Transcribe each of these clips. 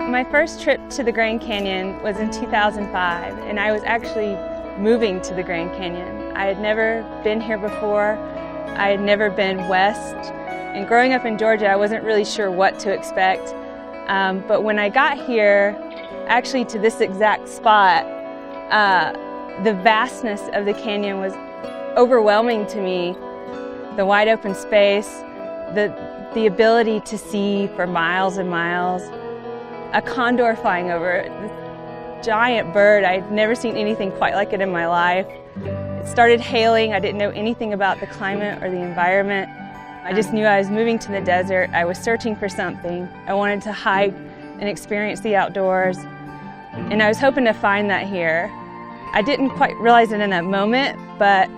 My first trip to the Grand Canyon was in 2005, and I was actually moving to the Grand Canyon. I had never been here before. I had never been west. And growing up in Georgia, I wasn't really sure what to expect. But when I got here, actually to this exact spot, the vastness of the canyon was overwhelming to me. The wide open space, the ability to see for miles and miles, a condor flying over, this giant bird. I'd never seen anything quite like it in my life. It started hailing. I didn't know anything about the climate or the environment. I just knew I was moving to the desert. I was searching for something. I wanted to hike and experience the outdoors, and I was hoping to find that here. I didn't quite realize it in that moment, but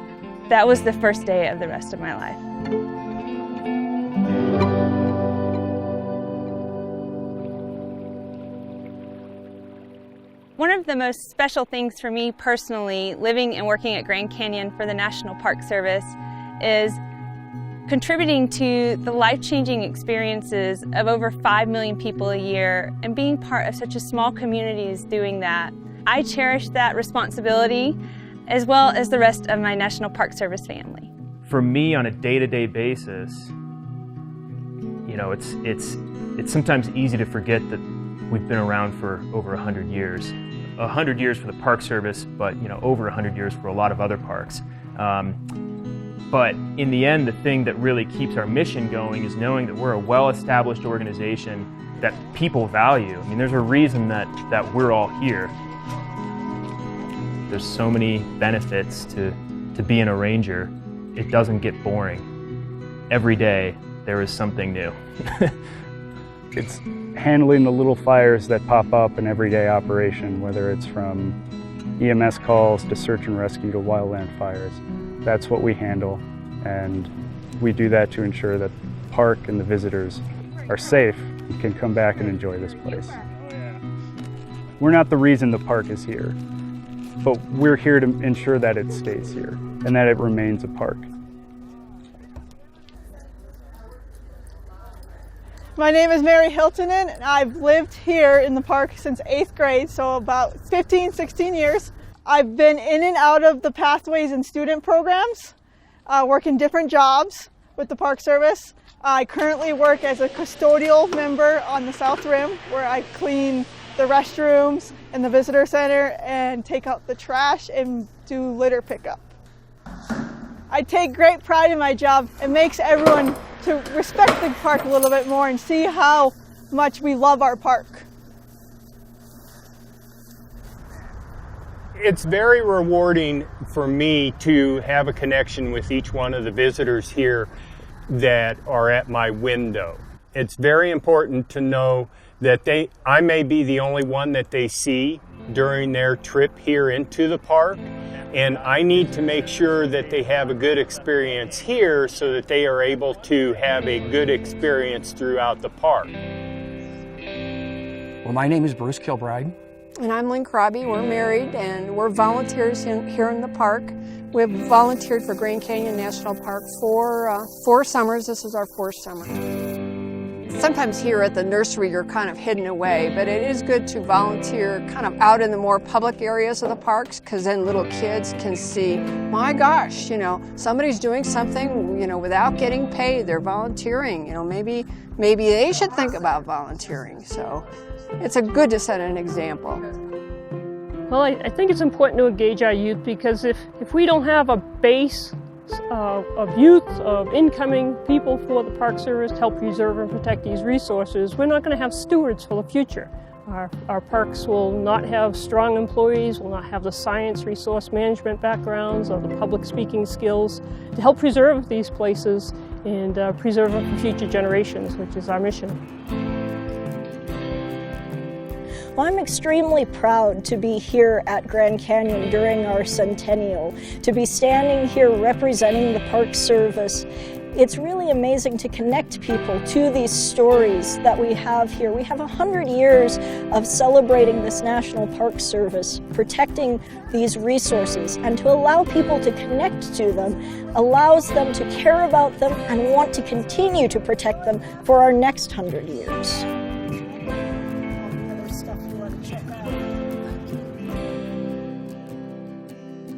that was the first day of the rest of my life. One of the most special things for me personally, living and working at Grand Canyon for the National Park Service, is contributing to the life-changing experiences of over 5 million people a year and being part of such a small community is doing that. I cherish that responsibility as well as the rest of my National Park Service family. For me, on a day-to-day basis, you know, it's sometimes easy to forget that we've been around for over 100 years. 100 years for the Park Service, but you know, over 100 years for a lot of other parks. But in the end, the thing that really keeps our mission going is knowing that we're a well-established organization that people value. I mean, there's a reason that we're all here. There's so many benefits to being a ranger. It doesn't get boring. Every day, there is something new. It's handling the little fires that pop up in everyday operation, whether it's from EMS calls to search and rescue to wildland fires. That's what we handle, and we do that to ensure that the park and the visitors are safe and can come back and enjoy this place. We're not the reason the park is here, but we're here to ensure that it stays here and that it remains a park. My name is Mary Hiltonen, and I've lived here in the park since 8th grade, so about 15, 16 years. I've been in and out of the pathways and student programs, working different jobs with the Park Service. I currently work as a custodial member on the South Rim, where I clean the restrooms and the visitor center and take out the trash and do litter pickup. I take great pride in my job. It makes everyone to respect the park a little bit more and see how much we love our park. It's very rewarding for me to have a connection with each one of the visitors here that are at my window. It's very important to know that I may be the only one that they see during their trip here into the park, and I need to make sure that they have a good experience here so that they are able to have a good experience throughout the park. Well, my name is Bruce Kilbride. And I'm Lynn Crosby. We're married and we're volunteers here in the park. We've volunteered for Grand Canyon National Park for 4 summers. This is our 4th summer. Sometimes here at the nursery you're kind of hidden away, but it is good to volunteer kind of out in the more public areas of the parks, because then little kids can see, my gosh, you know, somebody's doing something, you know, without getting paid. They're volunteering. You know, maybe they should think about volunteering. So it's good to set an example. Well, I think it's important to engage our youth, because if we don't have a base of youth, of incoming people for the Park Service to help preserve and protect these resources, we're not going to have stewards for the future. Our parks will not have strong employees, will not have the science resource management backgrounds or the public speaking skills to help preserve these places and preserve them for future generations, which is our mission. Well, I'm extremely proud to be here at Grand Canyon during our Centennial, to be standing here representing the Park Service. It's really amazing to connect people to these stories that we have here. We have 100 years of celebrating this National Park Service, protecting these resources, and to allow people to connect to them allows them to care about them and want to continue to protect them for our next 100 years.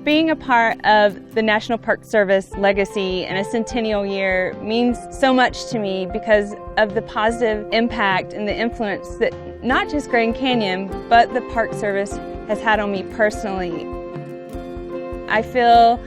Being a part of the National Park Service legacy in a centennial year means so much to me because of the positive impact and the influence that not just Grand Canyon, but the Park Service has had on me personally. I feel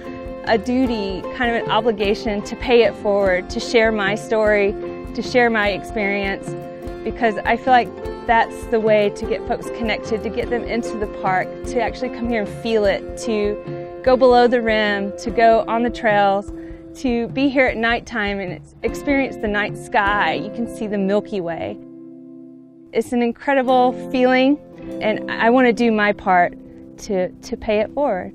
a duty, kind of an obligation to pay it forward, to share my story, to share my experience, because I feel like that's the way to get folks connected, to get them into the park, to actually come here and feel it, to go below the rim, to go on the trails, to be here at nighttime and experience the night sky. You can see the Milky Way. It's an incredible feeling, and I want to do my part to pay it forward.